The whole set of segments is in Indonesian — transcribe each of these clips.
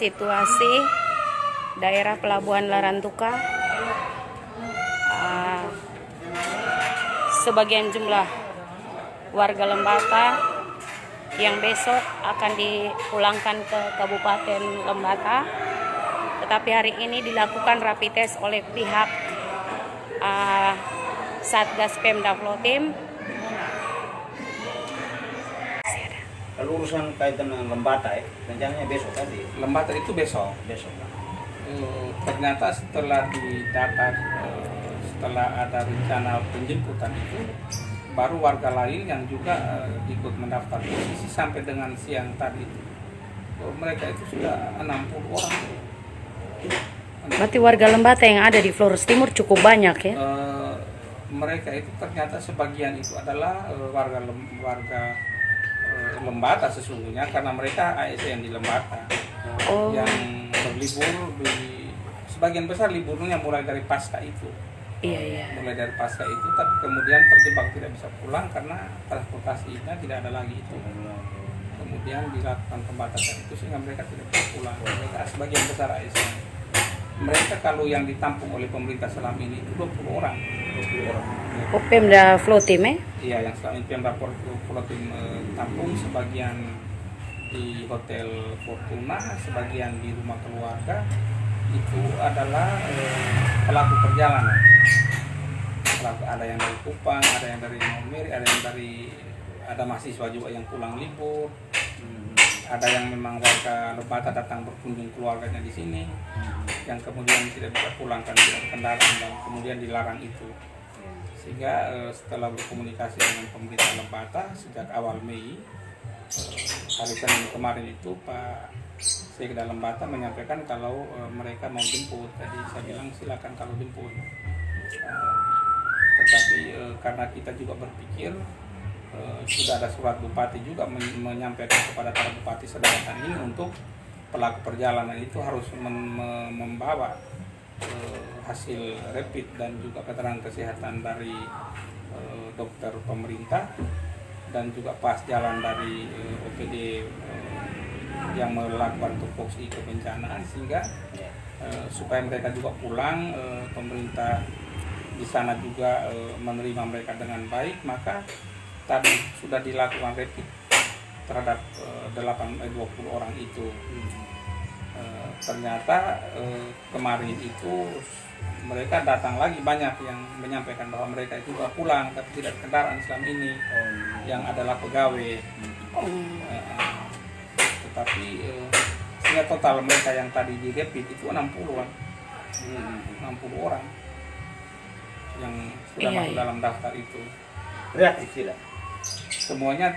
situasi daerah Pelabuhan Larantuka. Sebagian jumlah warga Lembata yang besok akan dipulangkan ke Kabupaten Lembata, tetapi hari ini dilakukan rapid test oleh pihak Satgas Pemda Flotim. Kalau urusan kaitan dengan Lembata rencananya besok tadi. Lembata itu besok. Ternyata setelah didapat, setelah ada rencana penjemputan itu, baru warga lain yang juga ikut mendaftar posisi sampai dengan siang tadi itu. Mereka itu sudah 60 orang. Berarti warga Lembata yang ada di Flores Timur cukup banyak ya? Mereka itu ternyata sebagian itu adalah warga Lembata sesungguhnya, karena mereka ASN di Lembata yang berlibur sebagian besar liburnya mulai dari pasca itu. Mulai dari pasca itu, tapi kemudian terjebak tidak bisa pulang karena transportasinya tidak ada lagi itu. Kemudian dilakukan pembatasan itu sehingga mereka tidak bisa pulang. Mereka sebagian besar ASN. Mereka kalau yang ditampung oleh pemerintah selama ini itu 20 orang. Oh, Pemda Flotim Iya, yang selama ini Pemda Flotim tampung, sebagian di Hotel Fortuna, sebagian di rumah keluarga. Itu adalah pelaku perjalanan. Ada yang dari Kupang, ada yang dari Maumere, ada mahasiswa juga yang pulang libur. Ada yang memang warga Lembata datang berkunjung keluarganya di sini, yang kemudian tidak bisa pulang karena tidak ada kendaraan dan kemudian dilarang itu. Sehingga setelah berkomunikasi dengan pemerintah Lembata sejak awal Mei, hari Senin kemarin itu Pak Sekda Lembata menyampaikan kalau mereka mau jemput. Jadi saya bilang silakan kalau jemput. Tetapi karena kita juga berpikir sudah ada surat bupati juga menyampaikan kepada para bupati sedangkan ini untuk pelaku perjalanan itu harus membawa hasil rapid dan juga keterangan kesehatan dari dokter pemerintah dan juga pas jalan dari OPD yang melakukan tupoksi kebencanaan, sehingga supaya mereka juga pulang, pemerintah di sana juga menerima mereka dengan baik. Maka tadi sudah dilakukan rapid terhadap 20 orang itu. Ternyata kemarin itu mereka datang lagi, banyak yang menyampaikan bahwa mereka itu sudah pulang tapi tidak kendaraan selama ini, yang adalah pegawai. Tetapi sehingga total mereka yang tadi di rapid itu 60-an. 60 orang yang sudah masuk dalam daftar itu. Reaktif tidak? Semuanya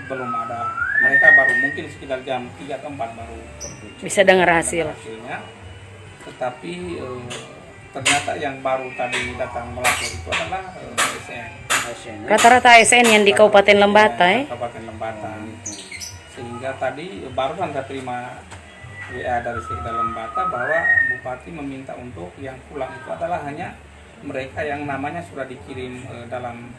belum ada. Mereka baru mungkin sekitar jam 3 atau 4 baru bisa dengar hasilnya. Tetapi ternyata yang baru tadi datang melapor itu adalah ASN. Rata-rata ASN yang di Kabupaten Lembata Kabupaten Lembata. Sehingga tadi baru saya terima WA dari Sekda Lembata bahwa Bupati meminta untuk yang pulang itu adalah hanya mereka yang namanya sudah dikirim dalam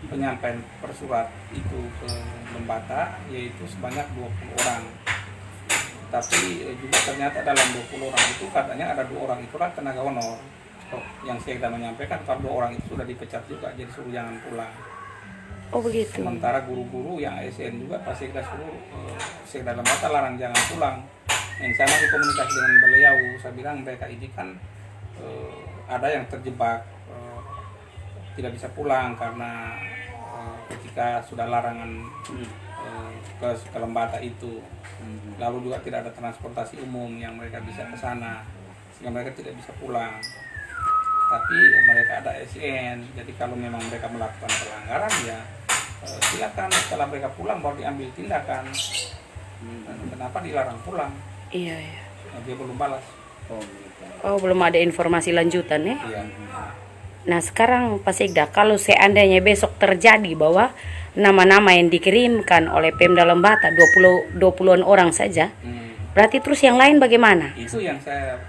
penyampaian persurat itu ke Lembata, yaitu sebanyak 20 orang. Tapi juga ternyata dalam 20 orang itu katanya ada 2 orang itulah tenaga honor. Yang Sekda menyampaikan kalau 2 orang itu sudah dipecat juga, jadi suruh jangan pulang. Oh begitu. Sementara guru-guru yang ASN juga Pak Sekda suruh Sekda Lembata larang jangan pulang. Yang sana dikomunikasi dengan beliau, saya bilang mereka ini kan ada yang terjebak tidak bisa pulang karena ketika sudah larangan ke Lembata itu, lalu juga tidak ada transportasi umum yang mereka bisa ke sana, sehingga mereka tidak bisa pulang. Tapi mereka ada ASN, jadi kalau memang mereka melakukan pelanggaran ya silakan setelah mereka pulang baru diambil tindakan. Kenapa dilarang pulang? Iya. Dia belum balas. Oh, belum ada informasi lanjutan ya? Iya. Nah sekarang Pak Sekda, kalau seandainya besok terjadi bahwa nama-nama yang dikirimkan oleh Pemda Lembata 20-an orang saja, berarti terus yang lain bagaimana? Itu yang saya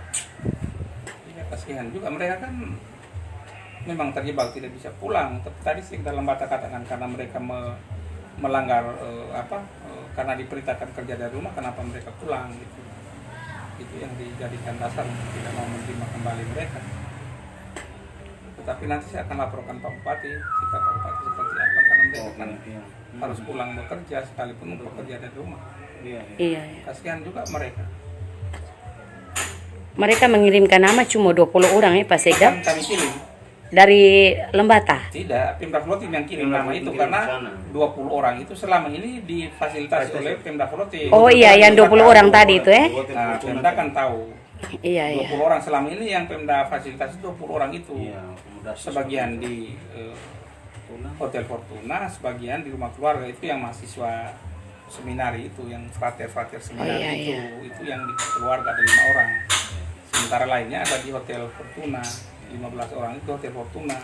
kasihan juga, mereka kan memang terjebak tidak bisa pulang. Tapi tadi Sekda Lembata katakan karena mereka melanggar karena diperintahkan kerja dari rumah, kenapa mereka pulang gitu. itu yang dijadikan dasar untuk tidak mau menerima kembali mereka. Tetapi nanti saya akan laporkan Pak Bupati sikap Pak Bupati seperti apa, karena mereka kan harus pulang bekerja sekalipun bekerja dari rumah. Iya. Kasihan juga mereka. Mereka mengirimkan nama cuma 20 orang ya Pak Sekda Kan kami kirim. dari Lembata. Tidak, Pemda Flotim yang kirim Pemda nama Flotim itu kirim karena ke sana. 20 orang itu selama ini difasilitasi oleh Pemda Flotim. Oh iya, yang 20 orang tadi itu ya. Nah, Pemda kan tahu. Iya, iya. 20 orang selama ini yang Pemda fasilitasi 20 orang itu. Iya, akomodasi Sebagian di Hotel Fortuna, sebagian di rumah keluarga itu yang mahasiswa seminari itu, yang frater seminari Oh, iya, itu, iya. itu yang di keluarga ada 5 orang. Sementara lainnya ada di Hotel Fortuna, 15 orang itu Hotel Fortuna.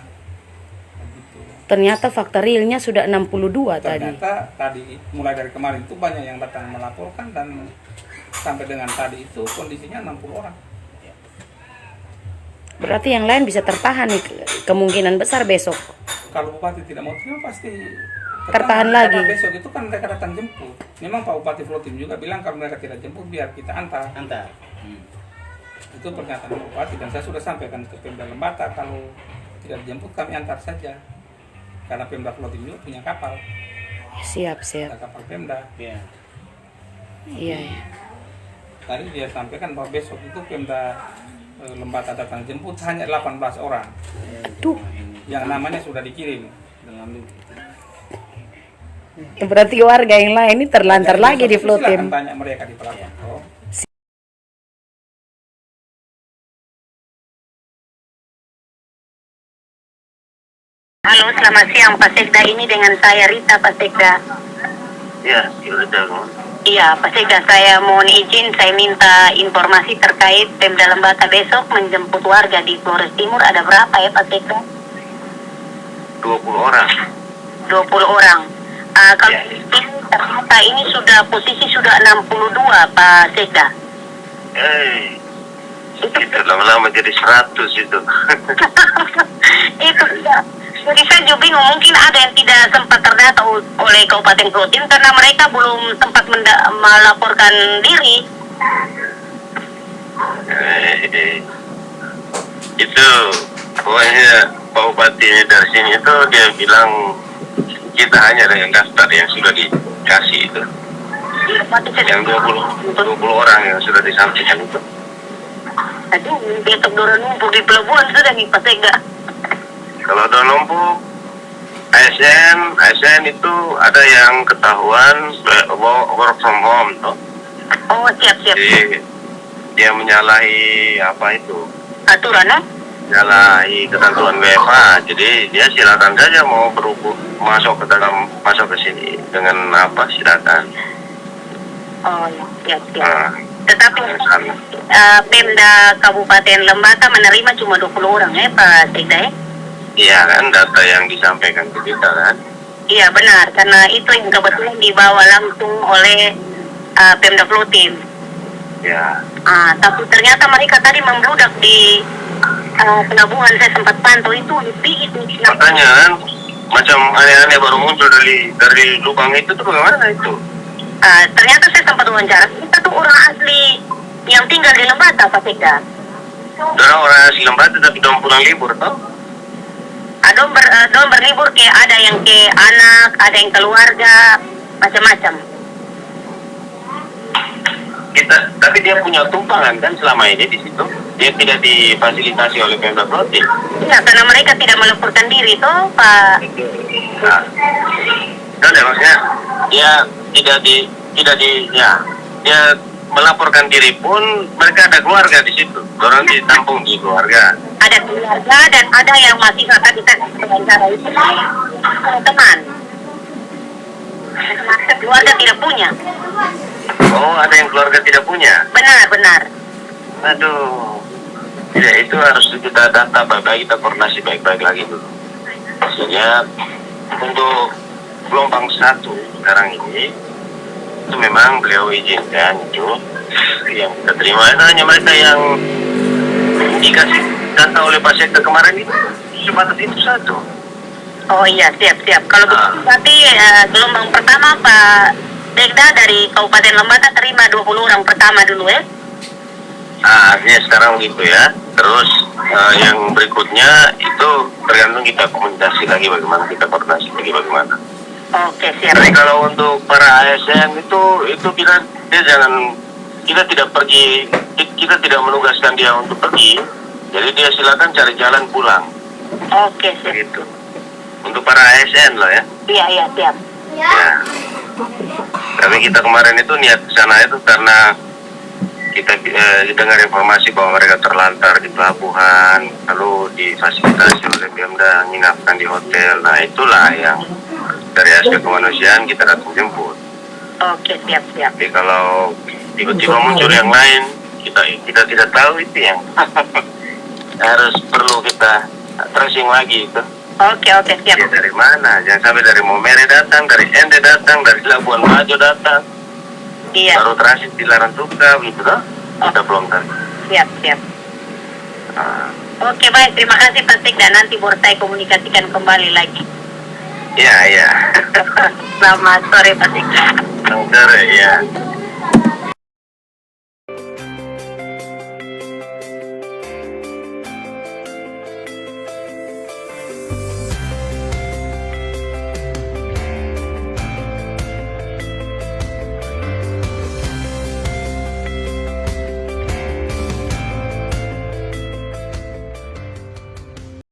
Begitu. Ternyata fakta realnya sudah 62 tadi. Ternyata tadi mulai dari kemarin itu banyak yang datang melaporkan dan sampai dengan tadi itu kondisinya 60 orang. Berarti yang lain bisa tertahan nih, kemungkinan besar besok. Kalau Bupati tidak mau terima pasti Tertahan karena lagi. besok itu kan mereka datang jemput. Memang Pak Bupati Flotim juga bilang kalau mereka tidak jemput biar kita antar. antar. Itu pernyataan Bupati dan saya sudah sampaikan ke Pemda Lembata, kalau tidak dijemput kami antar saja. Karena Pemda Flotim juga punya kapal, Siap. ada kapal Pemda. Iya. Iya, iya. Tadi dia sampaikan bahwa besok itu Pemda Lembata datang jemput hanya 18 orang Tuh, yang namanya sudah dikirim. berarti warga yang lain ini terlantar Jadi lagi di besok silakan Flotim. tanya mereka di pelapor. Oh. Halo, selamat siang Pak Sekda, ini dengan saya Rita Pak Sekda. Ya, sudah. Iya, Pak Sekda, saya mohon izin, saya minta informasi terkait Pemda Lembata besok menjemput warga di Flores Timur. Ada berapa ya Pak Sekda? 20 orang. 20 orang. Kalau Ya. ini ternyata ini sudah posisi sudah 62 Pak Sekda. Itu lama-lama jadi 100 itu. Itu sudah. Jadi saya juga bingung, mungkin ada yang tidak sempat terdata oleh Kabupaten Flotim karena mereka belum sempat melaporkan diri. Itu pokoknya Pak Bupatinya dari sini itu dia bilang kita hanya dengan daftar yang sudah dikasih itu. Yang 20 orang yang sudah disampaikan itu. Tadi besok dorong numpuk di pelabuhan sudah nih Pak Sekda. Kalau udah numpuk ASN itu ada yang ketahuan work from home tuh. Oh, siap. Jadi dia menyalahi apa itu? Aturan ya? Menyalahi ketentuan WFH. Jadi dia silakan saja mau masuk ke sini dengan apa silakan. Oh, siap. Nah, Tetapi Pemda Kabupaten Lembata menerima cuma 20 orang ya Pak Sekda ya? iya kan data yang disampaikan ke kita kan. Iya benar, karena itu yang kebetulan dibawa langsung oleh Pemda Flotim. Ya. Tapi ternyata mereka tadi membludak di pelabuhan, saya sempat pantau itu lebih itu. Makanya kan macam aneh-aneh baru muncul dari lubang itu tuh bagaimana itu? Ternyata saya sempat wawancara, kita tuh orang asli yang tinggal di Lembata Pak Sekda. Orang asli Lembata tapi dong pulang libur toh? Dong berlibur ke ada yang ke anak, ada yang keluarga, macam-macam. Tapi dia punya tumpangan kan selama ini di situ. Dia tidak difasilitasi oleh Pemda Flotim. Iya, karena mereka tidak melaporkan diri toh Pak. Nah, ada maksudnya dia dia melaporkan diri pun mereka ada keluarga di situ. Orang ditampung di keluarga. Ada keluarga dan ada yang masih kata kita wawancara itu teman. Keluarga tidak punya. Oh, ada yang keluarga tidak punya. Benar. Aduh. Ya itu harus kita data baik-baik, kita koordinasi baik-baik lagi dulu. Maksudnya untuk gelombang 1 sekarang ini itu memang beliau izinkan itu yang kita terima itu hanya mereka yang dikasih data oleh Pak Sekda kemarin itu sebatas itu satu. Oh iya, siap. Kalau begitu berarti gelombang pertama Pak Sekda dari Kabupaten Lembata terima 20 orang pertama dulu ya? Artinya sekarang begitu ya. Terus yang berikutnya itu tergantung kita komunikasi lagi bagaimana, kita koordinasi lagi bagaimana. Oke, siap. Tapi kalau untuk para ASN itu dia jangan, kita tidak pergi, kita tidak menugaskan dia untuk pergi. Jadi dia silakan cari jalan pulang. Oke, siap. Begitu. Untuk para ASN loh ya. Iya, siap. Ya. Tapi kita kemarin itu niat ke sana itu karena kita dengar informasi bahwa mereka terlantar di pelabuhan, lalu difasilitasi oleh Pemda menginapkan di hotel. Nah itulah yang dari aspek kemanusiaan kita datang jemput. Oke, siap. Tapi kalau tiba-tiba muncul yang lain, kita tidak tahu, itu yang harus perlu kita tracing lagi itu. Oke, siap. Ya, dari mana? Jangan sampai dari Momere datang, dari Ende datang, dari Labuan Bajo datang. Iya. Baru transit di Larantuka begitu toh? Kita belum tahu. Siap. Oke, baik. Terima kasih Pak Sekda. Nanti baru saya komunikasikan kembali lagi. Iya. Selamat sore Pak Sekda. Selamat sore ya.